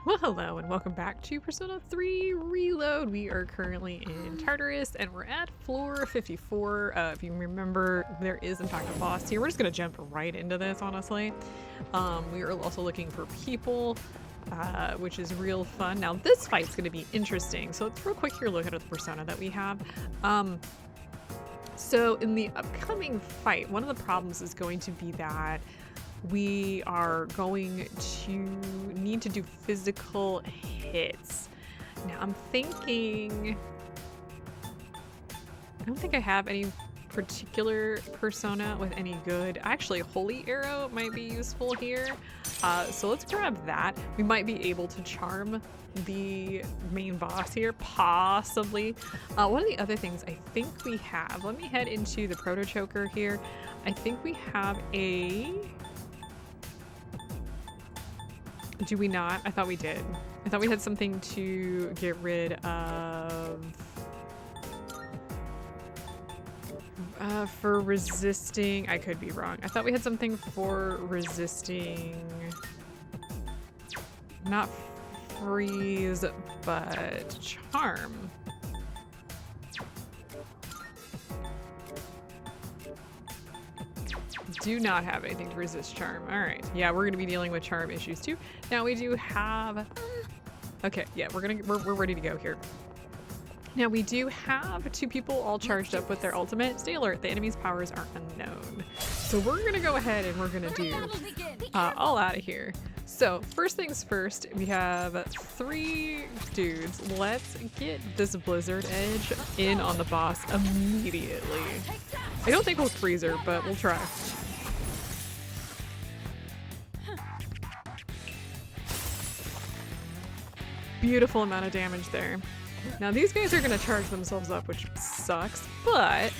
Well, hello and welcome back to Persona 3 Reload. We are currently in Tartarus and we're at floor 54. If you remember, there is in fact a boss here. We're just gonna jump right into this, honestly. We are also looking for people, which is real fun. Now this fight's gonna be interesting. So let's real quick here look at the persona that we have. So in the upcoming fight, one of the problems is going to be that we are going to need to do physical hits. Now I'm thinking, I don't think I have any particular persona with any good. Actually, Holy Arrow might be useful here. So let's grab that. We might be able to charm the main boss here, possibly. One of the other things I think we have, let me head into the Proto Choker here. I think we have a, do we not? I thought we did. I thought we had something to get rid of for resisting. I could be wrong. I thought we had something for resisting, not freeze, but charm. Do not have anything to resist charm. All right. Yeah, we're going to be dealing with charm issues too. Now we do have, okay, yeah, we're ready to go here. Now we do have two people all charged up with their ultimate. Stay alert, the enemy's powers are unknown. So we're going to go ahead and we're going to do all out of here. So first things first, we have 3 dudes. Let's get this Blizzard Edge in on the boss immediately. I don't think we'll freeze her, but we'll try. Beautiful amount of damage there. Now these guys are gonna charge themselves up, which sucks, but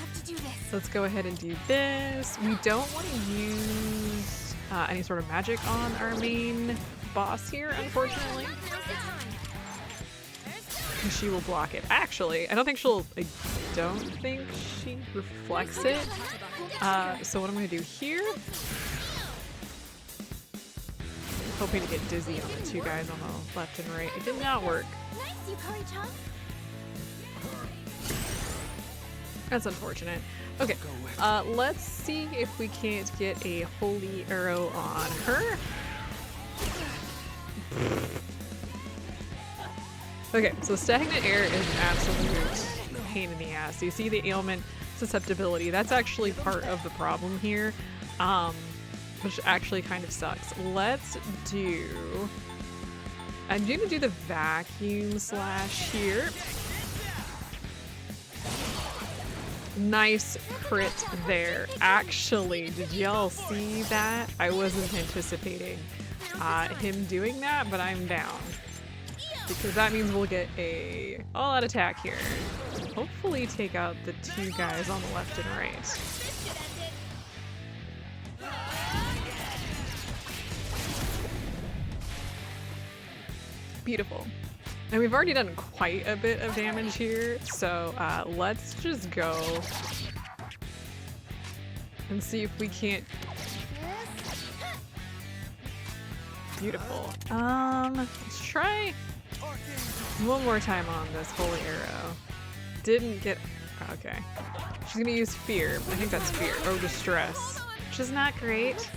let's go ahead and do this. We don't want to use any sort of magic on our main boss here, unfortunately. She will block it. Actually, I don't think she reflects it. So what I'm gonna do here, hoping to get dizzy on the 2 guys on the left and right. It did not work. That's unfortunate. Okay, let's see if we can't get a Holy Arrow on her. Okay, so stagnant air is an absolute pain in the ass. You see the ailment susceptibility. That's actually part of the problem here, which actually kind of sucks. Let's do, I'm gonna do the vacuum slash here. Nice crit there. Actually, did y'all see that? I wasn't anticipating him doing that, but I'm down. Because that means we'll get a all-out attack here. Hopefully take out the 2 guys on the left and right. Beautiful. And we've already done quite a bit of damage here, so let's just go and see if we can't. Beautiful. Let's try one more time on this Holy Arrow. Didn't get, okay. She's gonna use fear. I think that's fear. Oh, distress, which is not great.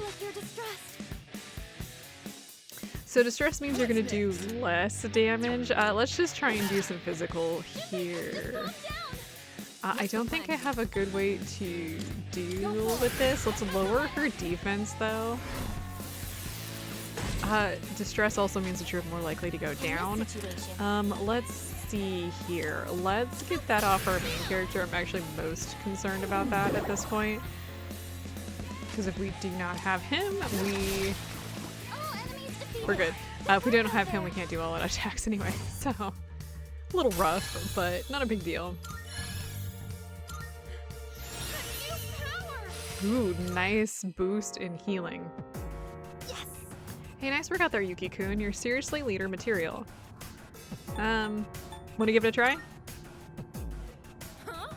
So distress means you're gonna do less damage. Let's just try and do some physical here. I don't think I have a good way to deal with this. Let's lower her defense though. Distress also means that you're more likely to go down. Let's see here. Let's get that off our main character. I'm actually most concerned about that at this point. Because if we do not have him, we're good. If we don't have him, we can't do all-out attacks anyway, so a little rough, but not a big deal. Ooh, nice boost in healing. Yes. Hey, nice work out there, Yuki-kun. You're seriously leader material. Want to give it a try? Huh?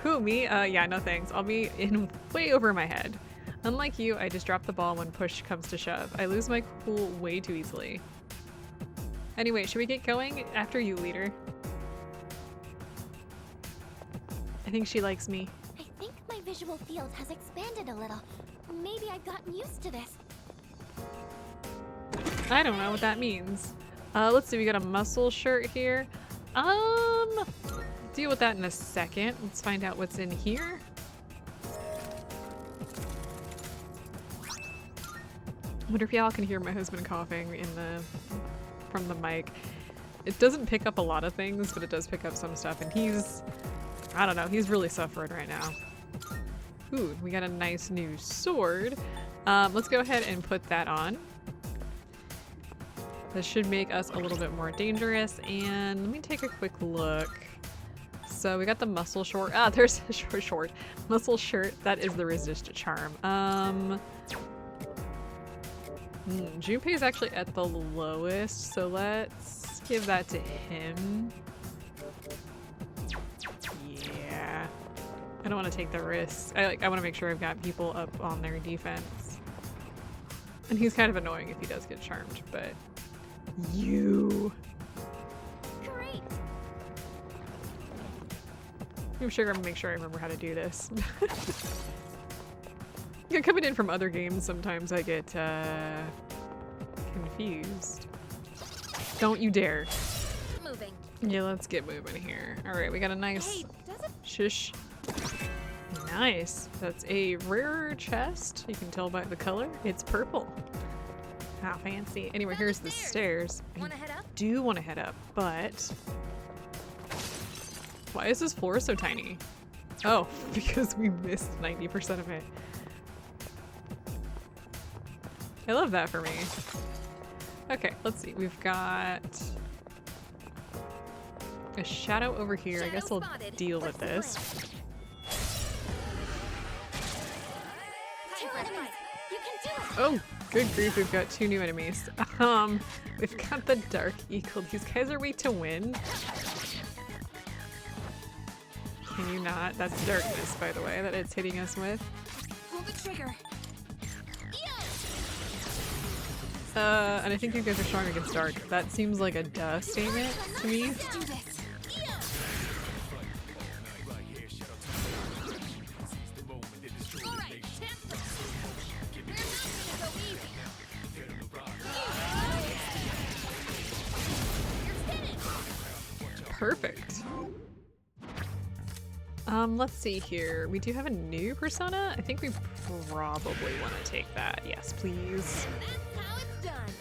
Who, me? Yeah, no thanks. I'll be in way over my head. Unlike you, I just drop the ball when push comes to shove. I lose my cool way too easily. Anyway, should we get going? After you, leader. I think she likes me. I think my visual field has expanded a little. Maybe I've gotten used to this. I don't know what that means. Let's see, we got a muscle shirt here. Deal with that in a second. Let's find out what's in here. I wonder if y'all can hear my husband coughing from the mic. It doesn't pick up a lot of things, but it does pick up some stuff, and I don't know, he's really suffering right now. Ooh, we got a nice new sword. Let's go ahead and put that on. This should make us a little bit more dangerous, and let me take a quick look. So we got the muscle short. Ah, there's a short muscle shirt. That is the resist charm. Junpei is actually at the lowest, so let's give that to him. Yeah, I don't want to take the risk. I want to make sure I've got people up on their defense. And he's kind of annoying if he does get charmed, but you. Great. I'm sure I'm gonna make sure I remember how to do this. Yeah, coming in from other games, sometimes I get confused. Don't you dare. Moving. Yeah, let's get moving here. All right, we got a nice shush. Nice. That's a rare chest. You can tell by the color. It's purple. How fancy. Anyway, here's the stairs. Wanna head up? I do want to head up, but why is this floor so tiny? Oh, because we missed 90% of it. I love that for me. Okay, let's see. We've got a shadow over here. I guess I'll deal with this. Oh, good grief, we've got 2 new enemies. We've got the Dark Eagle. These guys are weak to wind. Can you not? That's darkness, by the way, that it's hitting us with. Pull the trigger. And I think you guys are strong against dark. That seems like a duh statement to me. Let's do this. Perfect. Let's see here. We do have a new persona. I think we probably want to take that. Yes, please. That's how it's done.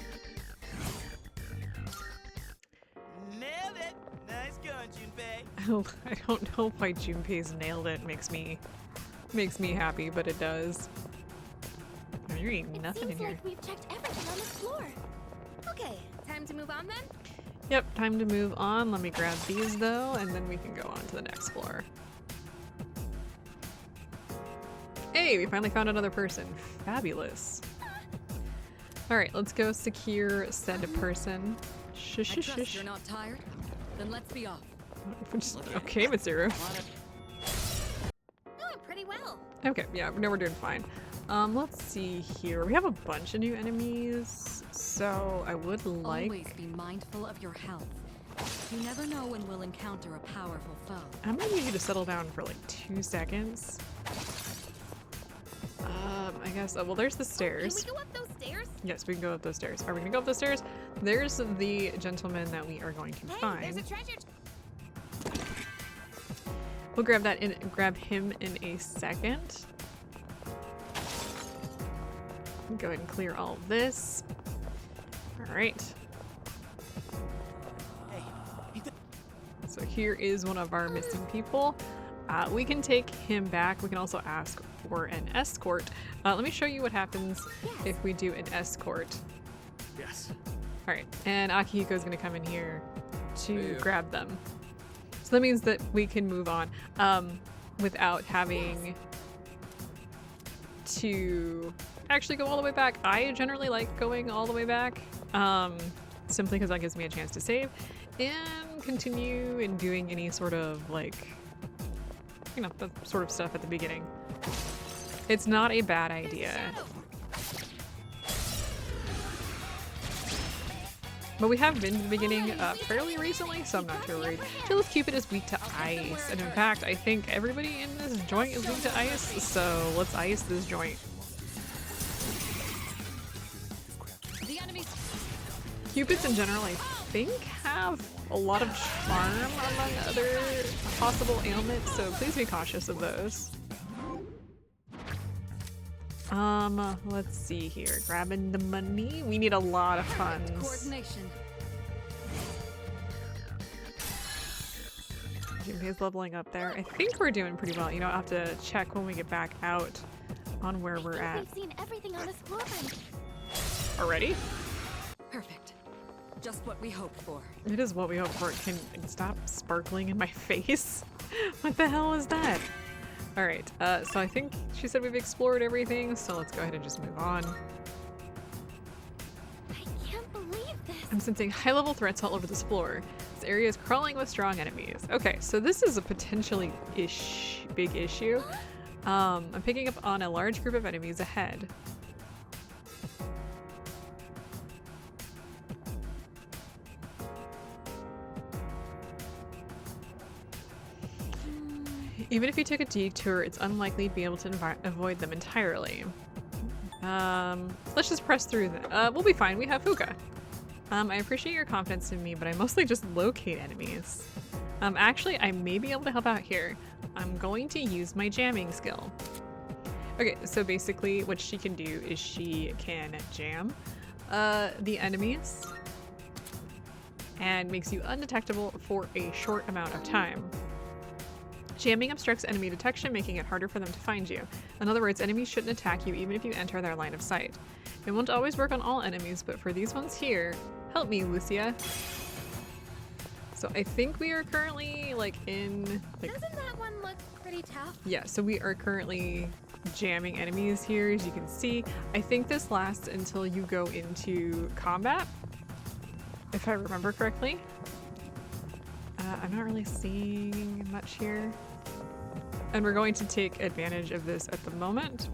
Nailed it. Nice going, Junpei. Oh, I don't know why Junpei's nailed it makes me happy, but it does. There ain't nothing in Seems here. like we've checked everything on this floor. Okay, time to move on then? Yep, time to move on. Let me grab these though, and then we can go on to the next floor. Hey, we finally found another person. Fabulous. Alright, let's go secure said person. Shush, shush, shush. You're not tired? Then let's be off. Okay, Mitsuru. No, pretty well. Okay, yeah, no, we're doing fine. Let's see here. We have a bunch of new enemies, so I would like... Always be mindful of your health. You never know when we'll encounter a powerful foe. I'm gonna need you to settle down for like 2 seconds. I guess, oh, well, there's the stairs. Can we go up those stairs? Yes, we can go up those stairs. Are we gonna go up those stairs? There's the gentleman that we are going to find. There's a treasure. We'll grab him in a second. Go ahead and clear all of this. All right. So here is one of our missing people. We can take him back. We can also ask for an escort. Let me show you what happens if we do an escort. Yes. All right, and Akihiko is going to come in here to grab them. So that means that we can move on without having to actually go all the way back. I generally like going all the way back simply because that gives me a chance to save and continue in doing any sort of like, you know, the sort of stuff at the beginning. It's not a bad idea. But we have been to the beginning fairly recently, so I'm not too worried. Jealous Cupid is weak to ice, and in fact, I think everybody in this joint is weak to ice, so let's ice this joint. The enemy's Cupids in general, I think, have a lot of charm among other possible ailments, so please be cautious of those. Let's see here. Grabbing the money. We need a lot of funds. coordination. Junpei's leveling up there. I think we're doing pretty well. You know, I'll have to check when we get back out on where we're at. We've seen everything on this floor. Already? Perfect. Just what we hoped for. It is what we hope for. Can stop sparkling in my face? What the hell is that? Alright, so I think she said we've explored everything, so let's go ahead and just move on. I can't believe this. I'm sensing high-level threats all over this floor. This area is crawling with strong enemies. Okay, so this is a potentially big issue. I'm picking up on a large group of enemies ahead. Even if you took a detour, it's unlikely to be able to avoid them entirely. Let's just press through them. We'll be fine. We have Fuka. I appreciate your confidence in me, but I mostly just locate enemies. Actually, I may be able to help out here. I'm going to use my jamming skill. Okay, so basically what she can do is she can jam the enemies and makes you undetectable for a short amount of time. Jamming obstructs enemy detection, making it harder for them to find you. In other words, enemies shouldn't attack you even if you enter their line of sight. It won't always work on all enemies, but for these ones here, help me, Lucia. So I think we are currently like in like, Doesn't that one look pretty tough? yeah, so we are currently jamming enemies here, as you can see. I think this lasts until you go into combat, if I remember correctly. I'm not really seeing much here. And we're going to take advantage of this at the moment.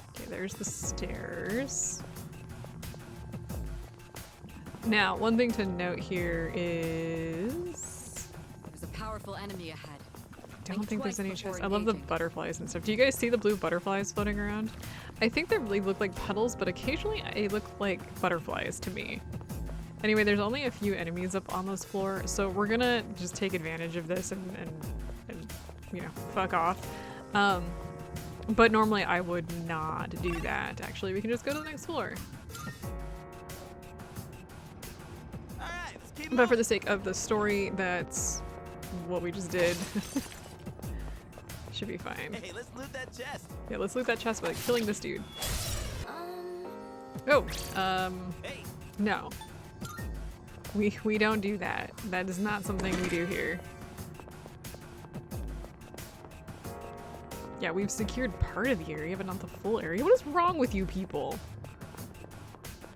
Okay, there's the stairs. Now, one thing to note here is... There's a powerful enemy ahead. I don't think there's any Twice before chest. I love the engaging. butterflies and stuff. Do you guys see the blue butterflies floating around? I think they really look like petals, but occasionally they look like butterflies to me. Anyway, there's only a few enemies up on this floor, so we're gonna just take advantage of this and you know, fuck off. But normally I would not do that. Actually, we can just go to the next floor. All right, let's keep But for the sake of the story, that's what we just did. Should be fine. Hey, let's loot that chest. Yeah, let's loot that chest by killing this dude. Um, Oh, Hey, no. We don't do that. That is not something we do here. Yeah, we've secured part of the area, but not the full area. What is wrong with you people?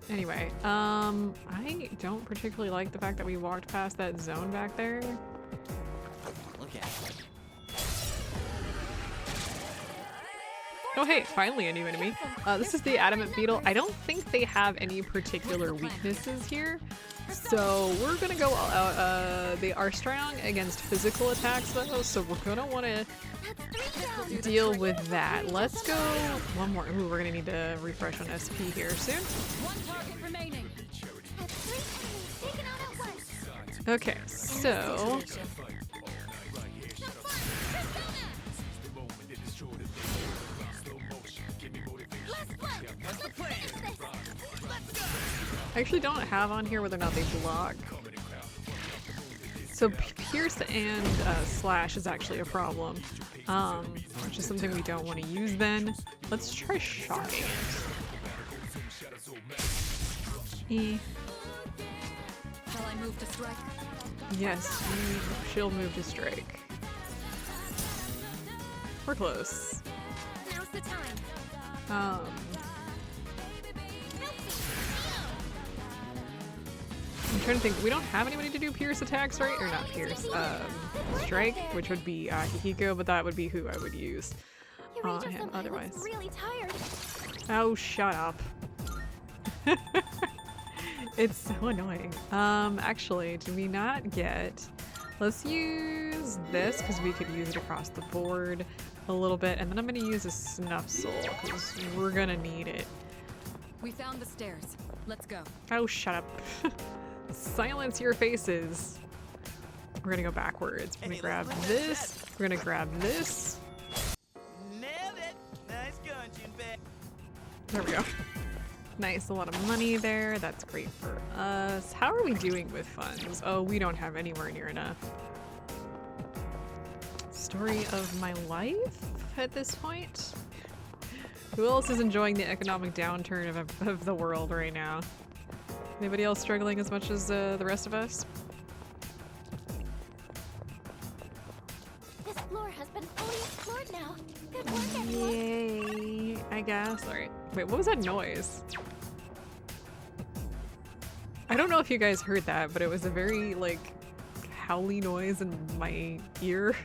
Anyway, I don't particularly like the fact that we walked past that zone back there. look at it. Oh hey, finally a new enemy. This is the Adamant Beetle. I don't think they have any particular weaknesses here. So we're gonna go all out. They are strong against physical attacks though, so we're gonna wanna that's 3 down. deal with that. Let's go one more. Ooh, we're gonna need to refresh on SP here soon. One target remaining. That's 3 enemies taken out at once. Okay, so What's the plan? I actually don't have on here whether or not they block. So Pierce and Slash is actually a problem, which is something we don't want to use then. Let's try shocking it. Shall I move to strike? Yes, she'll move to strike. We're close. Now's the time. I'm trying to think. We don't have anybody to do Pierce attacks, right? Or not Pierce. Strike, which would be Hihiko, but that would be who I would use on Eureka him Senpai otherwise. looks really tired. Oh, shut up. It's so annoying. Actually, do we not get... Let's use this because we could use it across the board a little bit. And then I'm going to use a snuff soul because we're going to need it. We found the stairs. Let's go. Oh, shut up. Silence your faces. We're going to go backwards. We're going to grab this. We're going to grab this. Nailed it. Nice going, Junpei. There we go. Nice, a lot of money there. That's great for us. How are we doing with funds? Oh, we don't have anywhere near enough. Story of my life at this point? Who else is enjoying the economic downturn of the world right now? Anybody else struggling as much as the rest of us? This floor has been fully explored now. Good work, everyone. Yay, I guess. Alright. Wait, what was that noise? I don't know if you guys heard that, but it was a very, like, howly noise in my ear.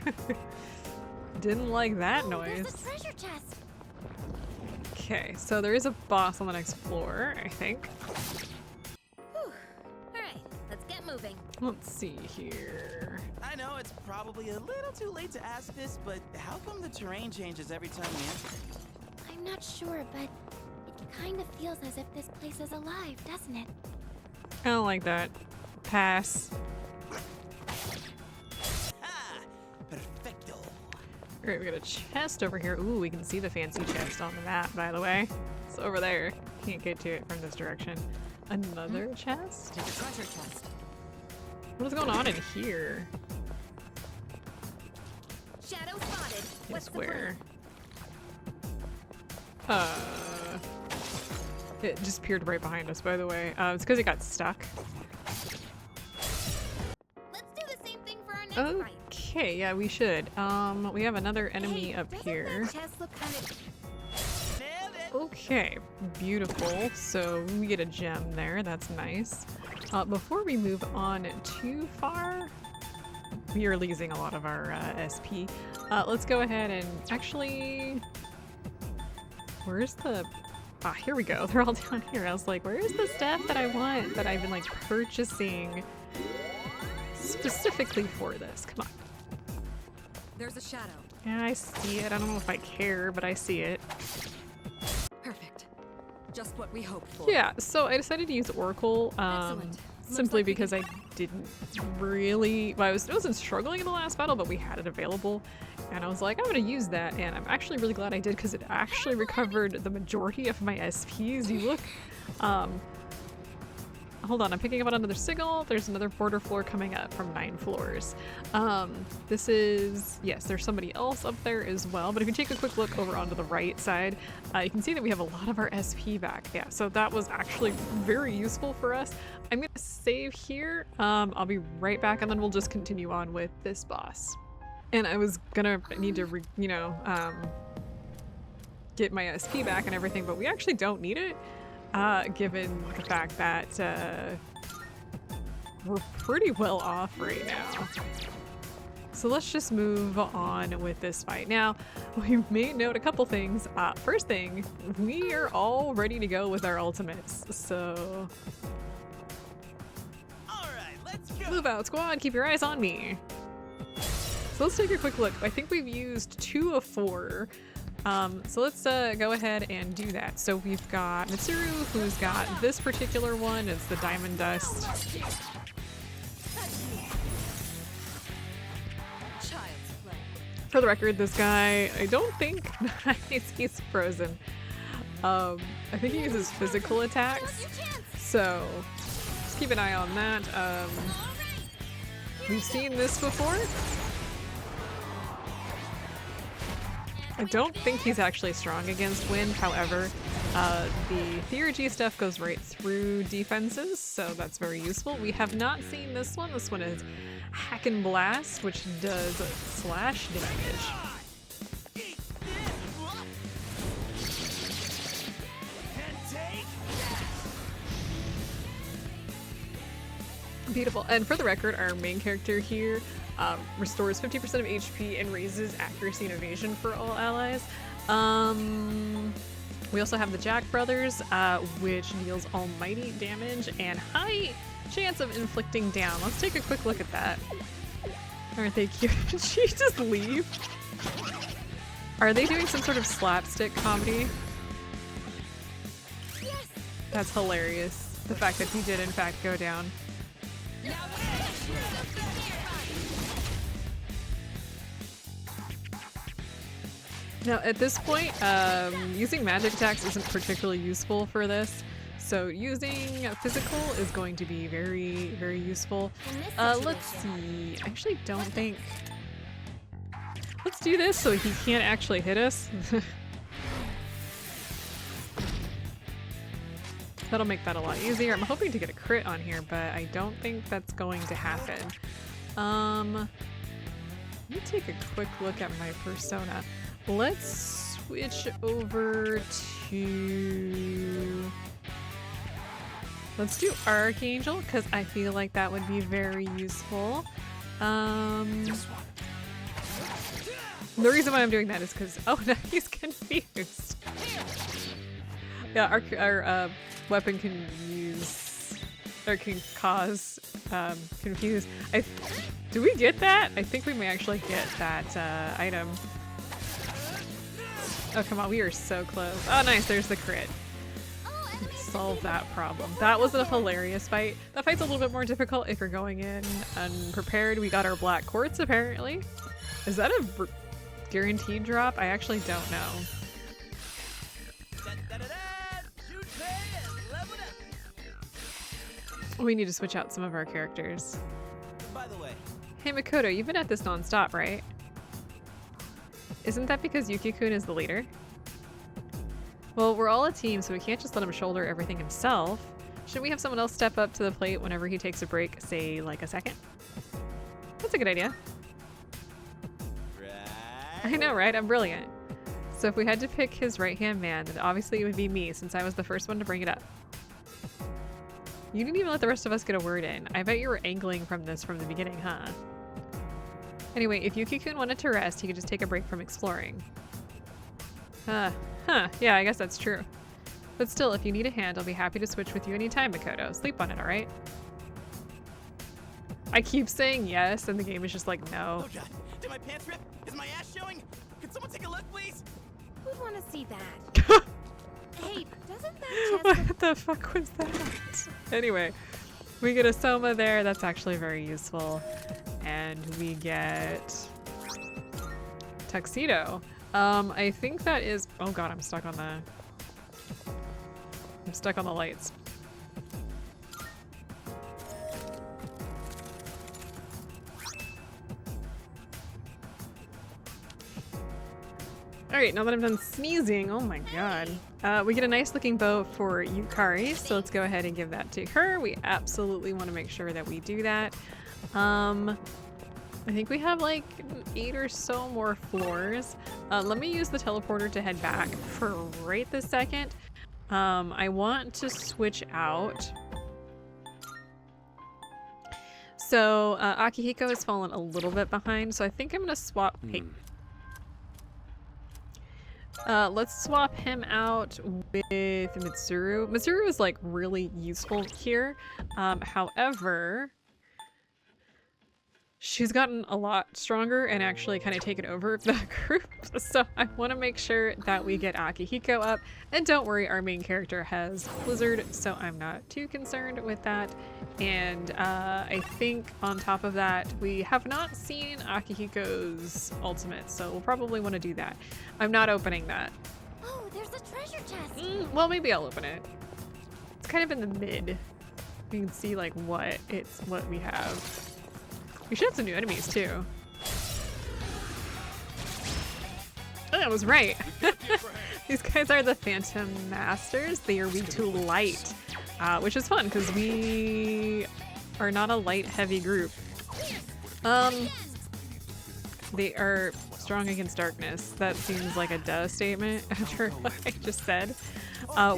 Didn't like that Oh, noise. there's the treasure chest. Okay, so there is a boss on the next floor, I think. Whew. All right, let's get moving. Let's see here. I know it's probably a little too late to ask this, but how come the terrain changes every time we enter? I'm not sure, but it kind of feels as if this place is alive, doesn't it? I don't like that. Pass. Ha! Perfecto. Alright, we got a chest over here. Ooh, we can see the fancy chest on the map, by the way. It's over there. Can't get to it from this direction. Another chest? The treasure chest. What is going on in here? Shadow spotted. Yes, where? It just appeared right behind us, by the way. It's because it got stuck. Let's do the same thing for our next fight. Okay, yeah, we should. We have another enemy up here. Doesn't that chest look kind of... Nailed it. Okay, beautiful. So we get a gem there. That's nice. Before we move on too far, we are losing a lot of our SP. Let's go ahead and actually... Where's the... Ah, here we go. They're all down here. I was like, where's the stuff that I want that I've been like purchasing specifically for this? Come on. There's a shadow. Yeah, I see it. I don't know if I care, but I see it. Perfect. Just what we hoped for. Yeah, so I decided to use Oracle Excellent. Looks simply like we because I can- didn't really... Well, I wasn't struggling in the last battle, but we had it available. And I was like, I'm going to use that. And I'm actually really glad I did because it actually recovered the majority of my SPs. You look... Hold on, I'm picking up on another signal. There's another border floor coming up from 9 floors. This is... Yes, there's somebody else up there as well. But if you take a quick look over onto the right side, you can see that we have a lot of our SP back. Yeah, so that was actually very useful for us. I'm going to save here. I'll be right back, and then we'll just continue on with this boss. And I was gonna need to, get my SP back and everything, but we actually don't need it, given the fact that we're pretty well off right now. So let's just move on with this fight. Now, we may note a couple things. First thing, we are all ready to go with our ultimates, so... All right, let's go. Move out, squad, keep your eyes on me. So let's take a quick look. I think we've used 2 of 4. So let's go ahead and do that. So we've got Mitsuru, who's got this particular one. It's the Diamond Dust. Child's play. For the record, this guy, I don't think he's frozen. I think he uses physical attacks. So just keep an eye on that. We've seen this before. I don't think he's actually strong against wind. However, the theurgy stuff goes right through defenses, so that's very useful. We have not seen this one. This one is Hack and Blast, which does slash damage. Beautiful. And for the record, our main character here restores 50% of HP and raises accuracy and evasion for all allies. We also have the Jack Brothers, which deals almighty damage and high chance of inflicting down. Let's take a quick look at that. Aren't they cute? Did she just leave? Are they doing some sort of slapstick comedy? That's hilarious. The fact that he did in fact go down. Now at this point, using magic attacks isn't particularly useful for this. So using physical is going to be very, very useful. Let's see. I actually don't think... Let's do this so he can't actually hit us. That'll make that a lot easier. I'm hoping to get a crit on here, but I don't think that's going to happen. Let me take a quick look at my persona. Let's switch over to... Let's do Archangel, because I feel like that would be very useful. The reason why I'm doing that is because... Oh, no, he's confused. Yeah, our weapon can use... Or can cause confuse. Do we get that? I think we may actually get that item. Oh, come on, we are so close. Oh, nice, there's the crit. Solve that problem. That was a hilarious fight. That fight's a little bit more difficult if you're going in unprepared. We got our black quartz, apparently. Is that a guaranteed drop? I actually don't know. We need to switch out some of our characters. By the way, hey Makoto, you've been at this non-stop, right? Isn't that because Yuki-kun is the leader? Well, we're all a team, so we can't just let him shoulder everything himself. Shouldn't we have someone else step up to the plate whenever he takes a break, say like a second? That's a good idea. right? I know, right? I'm brilliant. So if we had to pick his right-hand man, then obviously it would be me, since I was the first one to bring it up. You didn't even let the rest of us get a word in. I bet you were angling from this from the beginning, huh? Anyway, if Yuki-kun wanted to rest, he could just take a break from exploring. Huh, yeah, I guess that's true. But still, if you need a hand, I'll be happy to switch with you anytime, Makoto. Sleep on it, alright? I keep saying yes, and the game is just like, no. Oh god, did my pants rip? Is my ass showing? Could someone take a look, please? We want to see that. Hey, doesn't that chest... What the fuck was that? Anyway, we get a Soma there. That's actually very useful. And we get Tuxedo. I think that is... Oh god, I'm stuck on the lights. Alright, now that I'm done sneezing, oh my god. We get a nice looking bow for Yukari, so let's go ahead and give that to her. We absolutely want to make sure that we do that. I think we have like 8 or so more floors. Let me use the teleporter to head back for right this second. I want to switch out. So Akihiko has fallen a little bit behind, so I think I'm gonna swap. Hey. Let's swap him out with Mitsuru. Mitsuru is like really useful here. However, she's gotten a lot stronger and actually kind of taken over the group. So I want to make sure that we get Akihiko up. And don't worry, our main character has Blizzard, so I'm not too concerned with that. And I think on top of that, we have not seen Akihiko's ultimate, so we'll probably want to do that. I'm not opening that. Oh, there's a treasure chest. Well, maybe I'll open it. It's kind of in the mid. You can see like what we have. We should have some new enemies too. Oh, I was right. These guys are the Phantom Masters. They are weak to light, which is fun because we are not a light-heavy group. They are strong against darkness. That seems like a duh statement after what I just said.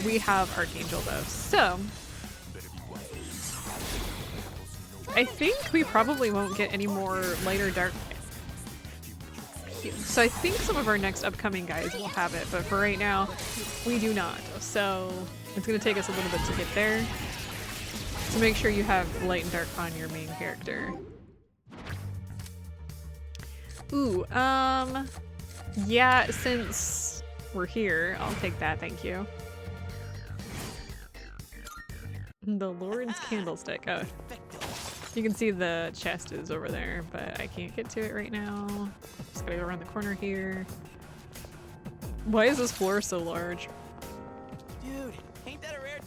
We have Archangel though, so I think we probably won't get any more light or dark. So I think some of our next upcoming guys will have it, but for right now, we do not. So it's going to take us a little bit to get there. So make sure you have light and dark on your main character. Ooh, yeah, since we're here, I'll take that, thank you. The Lord's Candlestick. Oh, you can see the chest is over there, but I can't get to it right now. Just gotta go around the corner here. Why is this floor so large? Dude, ain't that a rare?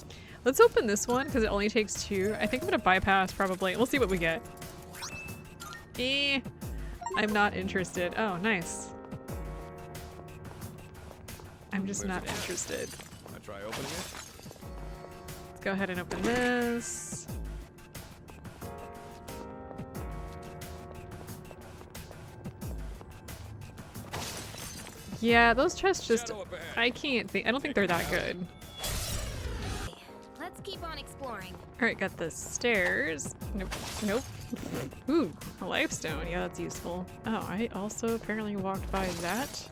Let's open this one because it only takes 2. I think I'm gonna bypass probably. We'll see what we get. I'm not interested. Oh, nice. I'm just not interested. Wanna try opening it? Let's go ahead and open this. Yeah, those chests just, I can't think, I don't think they're that good. Let's keep on exploring. Alright, got the stairs. Nope. Nope. Ooh, a lifestone. Yeah, that's useful. Oh, I also apparently walked by that.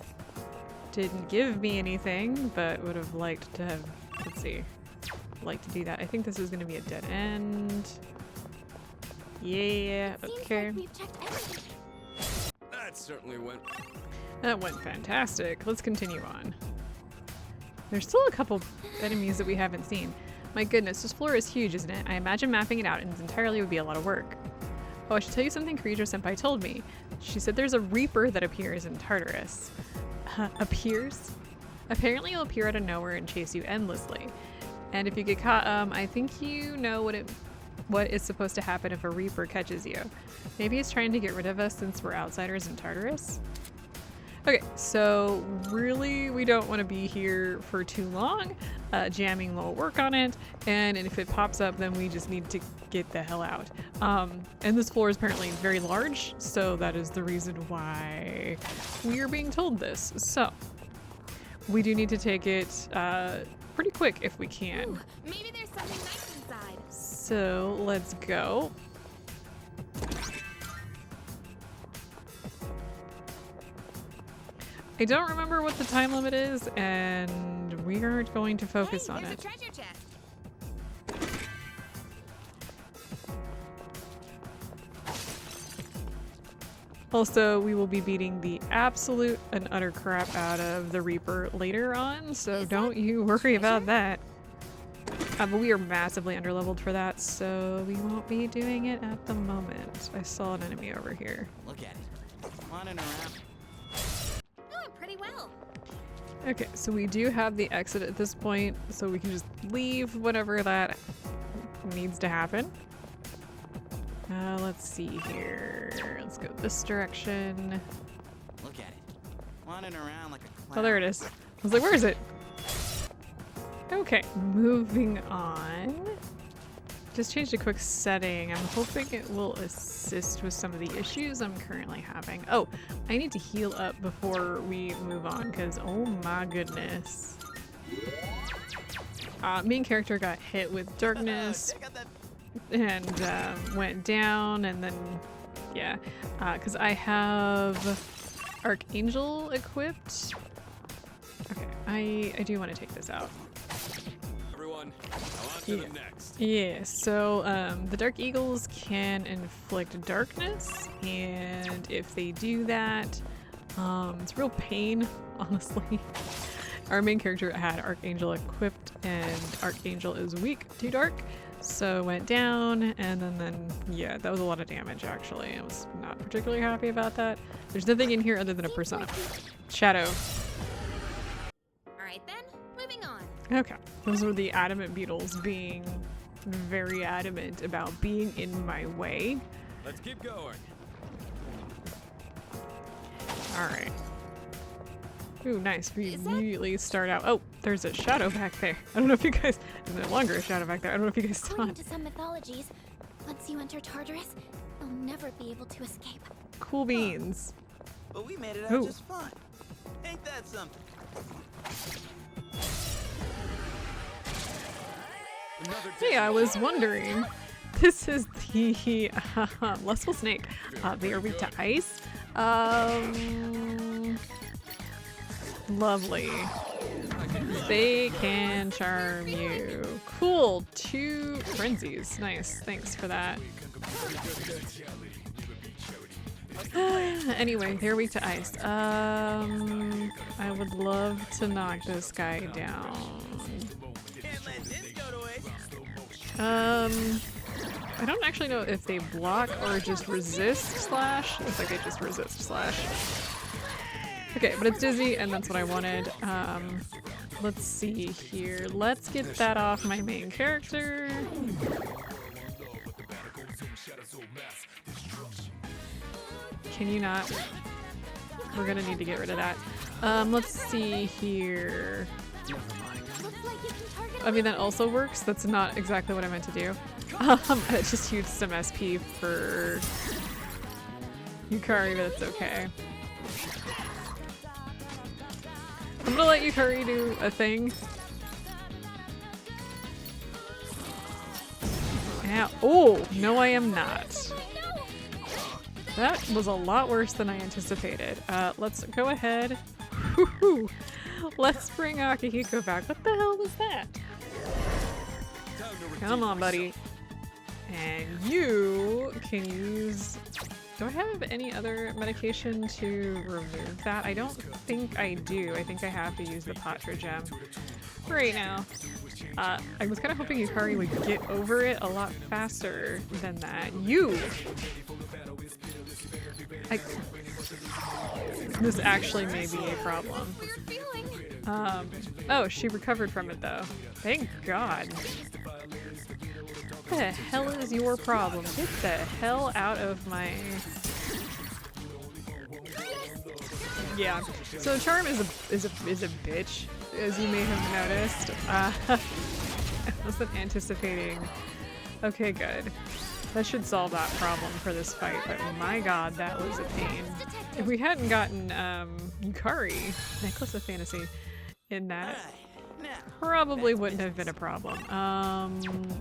Didn't give me anything, but would have liked to have, let's see, like to do that. I think this is going to be a dead end. Yeah, okay. Seems like we've checked everything. That certainly went. That went fantastic. Let's continue on. There's still a couple enemies that we haven't seen. My goodness, this floor is huge, isn't it? I imagine mapping it out entirely would be a lot of work. Oh, I should tell you something Creature Senpai told me. She said there's a Reaper that appears in Tartarus. Appears? Apparently it'll appear out of nowhere and chase you endlessly. And if you get caught, I think you know what is supposed to happen if a Reaper catches you. Maybe he's trying to get rid of us since we're outsiders in Tartarus? Okay, so really we don't want to be here for too long. Jamming will work on it, and if it pops up, then we just need to get the hell out. And this floor is apparently very large, so that is the reason why we are being told this. So we do need to take it pretty quick if we can. Ooh, maybe there's something nice inside. So let's go. I don't remember what the time limit is, and we aren't going to focus on there's it. a treasure chest. Also, we will be beating the absolute and utter crap out of the Reaper later on, so don't you worry about that. But we are massively underleveled for that, so we won't be doing it at the moment. I saw an enemy over here. Look at it. Running around. Doing pretty well. Okay, so we do have the exit at this point, so we can just leave whenever that needs to happen. Let's see here. Let's go this direction. Look at it. Running around like a clown. Oh, there it is. I was like, where is it? Okay, moving on. Just changed a quick setting. I'm hoping it will assist with some of the issues I'm currently having. Oh, I need to heal up before we move on, because oh my goodness. Main character got hit with darkness Check out that. and went down, and then, yeah, because I have Archangel equipped. Okay, I do want to take this out. Everyone, on to the next. Yeah, so the Dark Eagles can inflict darkness, and if they do that, it's real pain, honestly. Our main character had Archangel equipped, and Archangel is weak to dark, so went down, and then yeah, that was a lot of damage actually. I was not particularly happy about that. There's nothing in here other than a persona. Shadow. Alright then, moving on. Okay, those were the adamant beetles being very adamant about being in my way. Let's keep going. Alright. Ooh, nice. We immediately start out. Oh, there's a shadow back there. I don't know if you guys. There's no longer a shadow back there. I don't know if you guys saw According it. to some mythologies, once you enter Tartarus, you'll never be able to escape. Cool beans. But we made it out Ooh. just fine. Ain't that something? Another Hey, I was wondering. This is the Lustful Snake. They are weak to ice. Lovely. They can charm you. Cool. 2 frenzies. Nice. Thanks for that. Anyway, they're weak to ice. I would love to knock this guy down. I don't actually know if they block or just resist slash. Looks like they just resist slash. Okay, but it's dizzy and that's what I wanted. Let's see here. Let's get that off my main character. Can you not? We're gonna need to get rid of that. Let's see here. I mean, that also works. That's not exactly what I meant to do. I just used some SP for Yukari, but it's okay. I'm gonna let Yukari do a thing. Ow. Oh, no I am not. That was a lot worse than I anticipated. Let's go ahead. Woohoo! Let's bring Akihiko back. What the hell was that? Come on, buddy. And you can use... Do I have any other medication to remove that? I don't think I do. I think I have to use the Patra gem right now. I was kind of hoping Yukari would get over it a lot faster than that. This actually may be a problem. Oh, she recovered from it though. Thank God. What the hell is your problem? Get the hell out of my... Yeah. So Charm is a bitch, as you may have noticed. I wasn't anticipating. Okay, good. That should solve that problem for this fight, but my god, that was a pain. If we hadn't gotten Yukari, Necklace of Fantasy, in that, probably wouldn't have been a problem.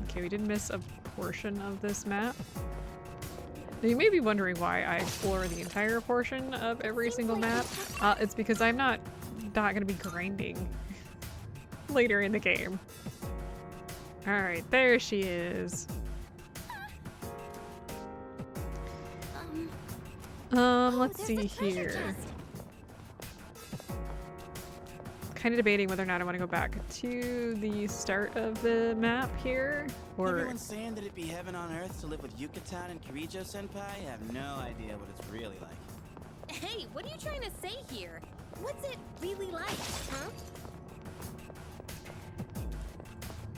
Okay, we did miss a portion of this map. Now, you may be wondering why I explore the entire portion of every single map. It's because I'm not gonna be grinding later in the game. Alright, there she is. Let's see here. Kind of debating whether or not I want to go back to the start of the map here, or... Everyone's saying that it'd be heaven on earth to live with Yucatan and Kirijo Senpai. I have no idea what it's really like. Hey, what are you trying to say here? What's it really like, huh?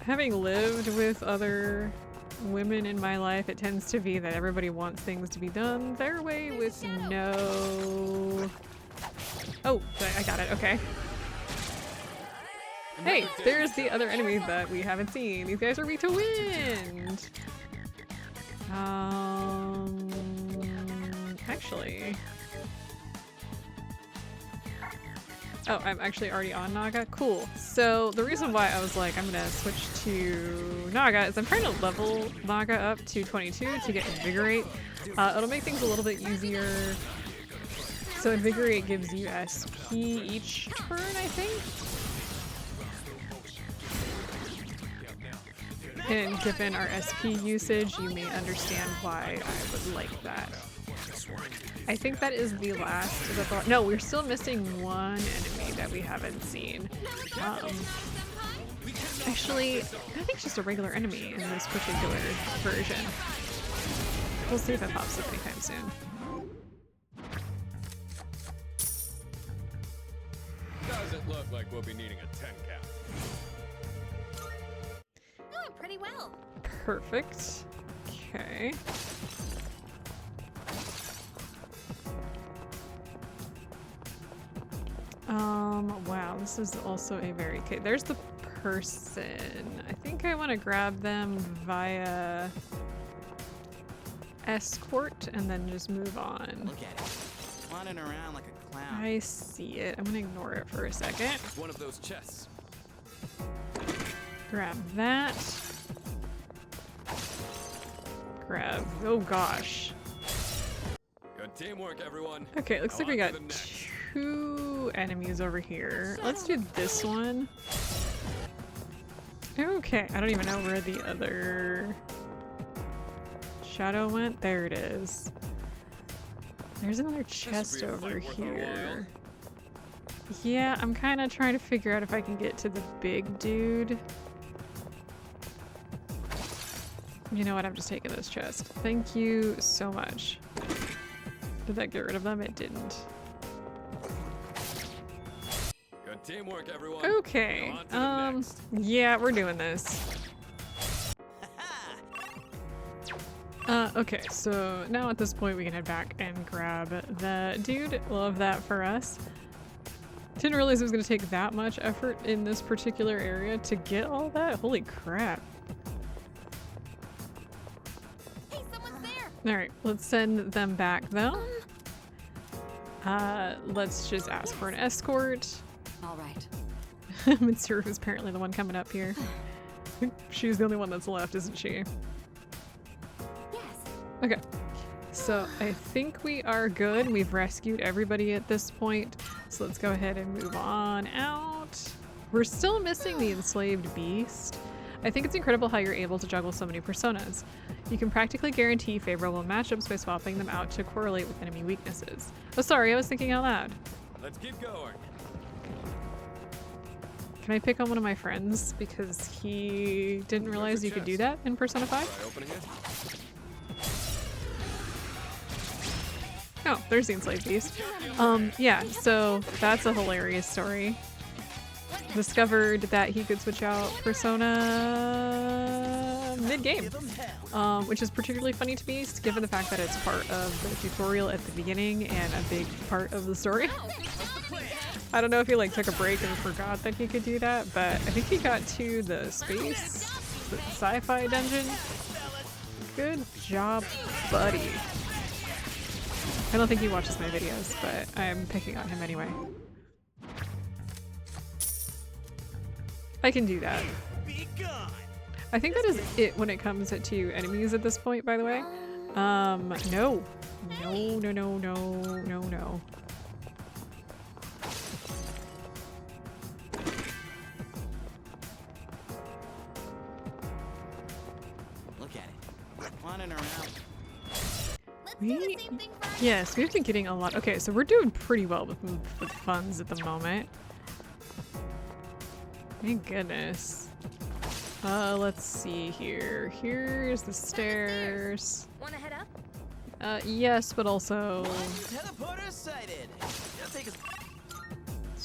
Having lived with other women in my life, it tends to be that everybody wants things to be done their way with no... Oh, I got it, okay. Hey, there's the other enemy that we haven't seen. These guys are weak to wind. Actually... Oh, I'm actually already on Naga? Cool. So the reason why I was like, I'm gonna switch to Naga is I'm trying to level Naga up to 22 to get Invigorate. It'll make things a little bit easier. So Invigorate gives you SP each turn, I think? And given our SP usage, you may understand why I would like that. I think that is the last. No, we're still missing one enemy that we haven't seen. Actually, I think it's just a regular enemy in this particular version. We'll see if it pops up anytime soon. Doesn't look like we'll be needing a 10 count. Doing pretty well. Perfect. Okay. Wow, this is also a very... Okay, there's the person. I think I want to grab them via escort and then just move on. Look at it. Wandering around like a clown. I see it. I'm gonna ignore it for a second. It's one of those chests. Grab that. Grab... Oh gosh. Good teamwork, everyone. Okay, looks like we Now got on to the next. 2 enemies over here. Let's do this one. Okay, I don't even know where the other shadow went. There it is. There's another chest over here. Yeah, I'm kind of trying to figure out if I can get to the big dude. You know what? I'm just taking this chest. Thank you so much. Did that get rid of them? It didn't. Good teamwork, everyone. Okay. Now on to the next. Yeah, we're doing this. Okay, so now at this point we can head back and grab the dude. Love that for us. Didn't realize it was going to take that much effort in this particular area to get all that. Holy crap. Hey, someone's there. Alright, let's send them back though. Let's just ask for an escort. All right. Mitsuru is apparently the one coming up here. She's the only one that's left, isn't she? Yes. Okay. So I think we are good. We've rescued everybody at this point. So let's go ahead and move on out. We're still missing the enslaved beast. I think it's incredible how you're able to juggle so many personas. You can practically guarantee favorable matchups by swapping them out to correlate with enemy weaknesses. Oh, sorry, I was thinking out loud. Let's keep going. Can I pick on one of my friends because he didn't realize you could do that in Persona 5? Try opening it. Oh, there's the enslaved beast. Yeah, so that's a hilarious story. Discovered that he could switch out Persona mid-game, which is particularly funny to me given the fact that it's part of the tutorial at the beginning and a big part of the story. I don't know if he like took a break and forgot that he could do that, but I think he got to the space, the sci-fi dungeon. Good job, buddy. I don't think he watches my videos, but I'm picking on him anyway. I can do that. I think that is it when it comes to enemies at this point, by the way. No. No, no, no, no, no, no. Look at it. Wandering around. Yes, we've been getting a lot. Okay, so we're doing pretty well with funds at the moment. Thank goodness. Let's see here. Here's the stairs. Wanna head up? Yes, but also Teleporter sighted. It'll take us.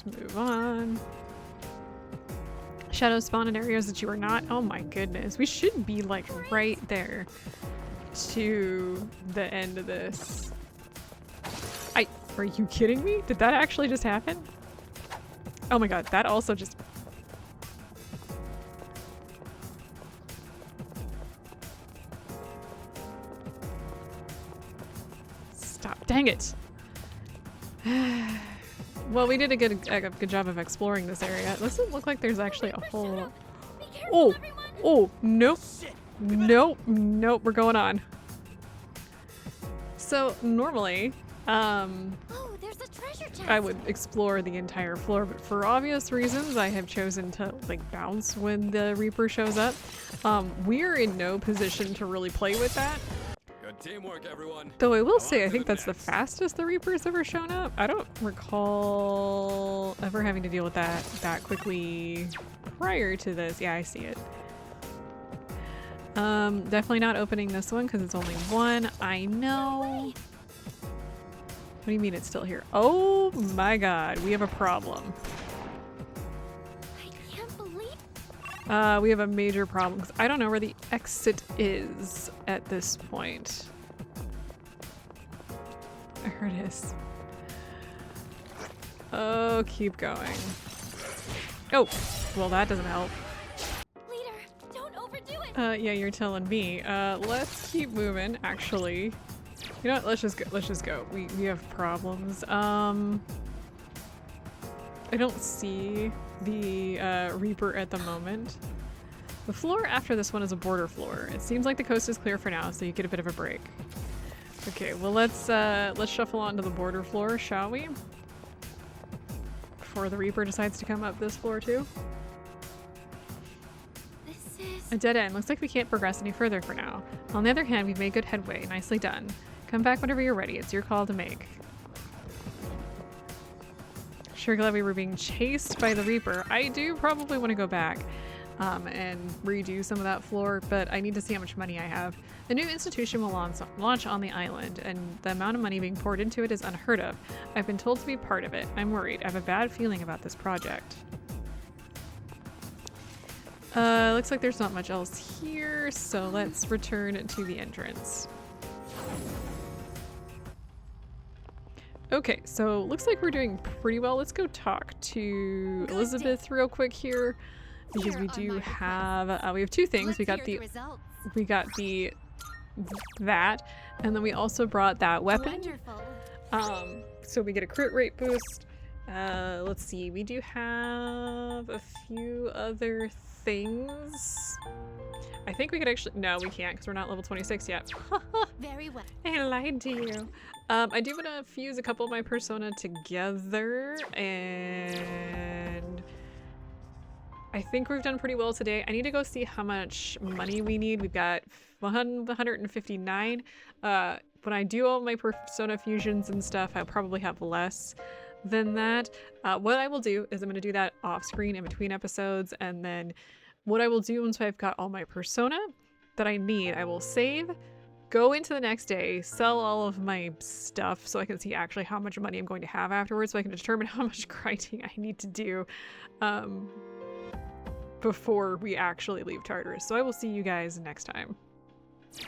let's move on. Shadows spawn in areas that you are not. Oh my goodness. We should be like right there to the end of this. Are you kidding me? Did that actually just happen? Oh my god, that also just... Stop, dang it. Well, we did a good job of exploring this area. It doesn't look like there's actually a whole... Be careful, Oh, everyone. oh, nope. Nope, nope, we're going on. So normally, Oh, there's a treasure chest. I would explore the entire floor, but for obvious reasons, I have chosen to like bounce when the Reaper shows up. We're in no position to really play with that. Good teamwork, everyone. Though I will Now say, on I to think the that's the next. fastest the Reaper's ever shown up. I don't recall ever having to deal with that quickly prior to this. Yeah, I see it. Definitely not opening this one because it's only one. I know. What do you mean it's still here? Oh my god, we have a problem. I can't believe. We have a major problem because I don't know where the exit is at this point. There it is. Oh, keep going. Oh, well that doesn't help. Leader, don't overdo it. Yeah, you're telling me. Let's keep moving, actually. You know what, let's just go. We have problems. I don't see the Reaper at the moment. The floor after this one is a border floor. It seems like the coast is clear for now, so you get a bit of a break. Okay, well let's shuffle on to the border floor, shall we? before the Reaper decides to come up this floor too. This is... A dead end. Looks like we can't progress any further for now. On the other hand, we've made good headway. Nicely done. Come back whenever you're ready. It's your call to make. Sure glad we were being chased by the Reaper. I do probably want to go back and redo some of that floor, but I need to see how much money I have. The new institution will launch on the island, and the amount of money being poured into it is unheard of. I've been told to be part of it. I'm worried. I have a bad feeling about this project. Looks like there's not much else here, so let's return to the entrance. Okay, so looks like we're doing pretty well. Let's go talk to Elizabeth real quick here, because we do have we have two things. We got that, and then we also brought that weapon. Wonderful. So we get a crit rate boost. Let's see, we do have a few other things. I think we could actually, no, we can't because we're not level 26 yet. Very well. I lied to you. I do want to fuse a couple of my persona together, and I think we've done pretty well today. I need to go see how much money we need. We've got 159. When I do all my persona fusions and stuff, I'll probably have less than that. What I will do is I'm going to do that off screen in between episodes, and then what I will do once I've got all my persona that I need, I will save, go into the next day, sell all of my stuff so I can see actually how much money I'm going to have afterwards, so I can determine how much grinding I need to do before we actually leave Tartarus. So I will see you guys next time.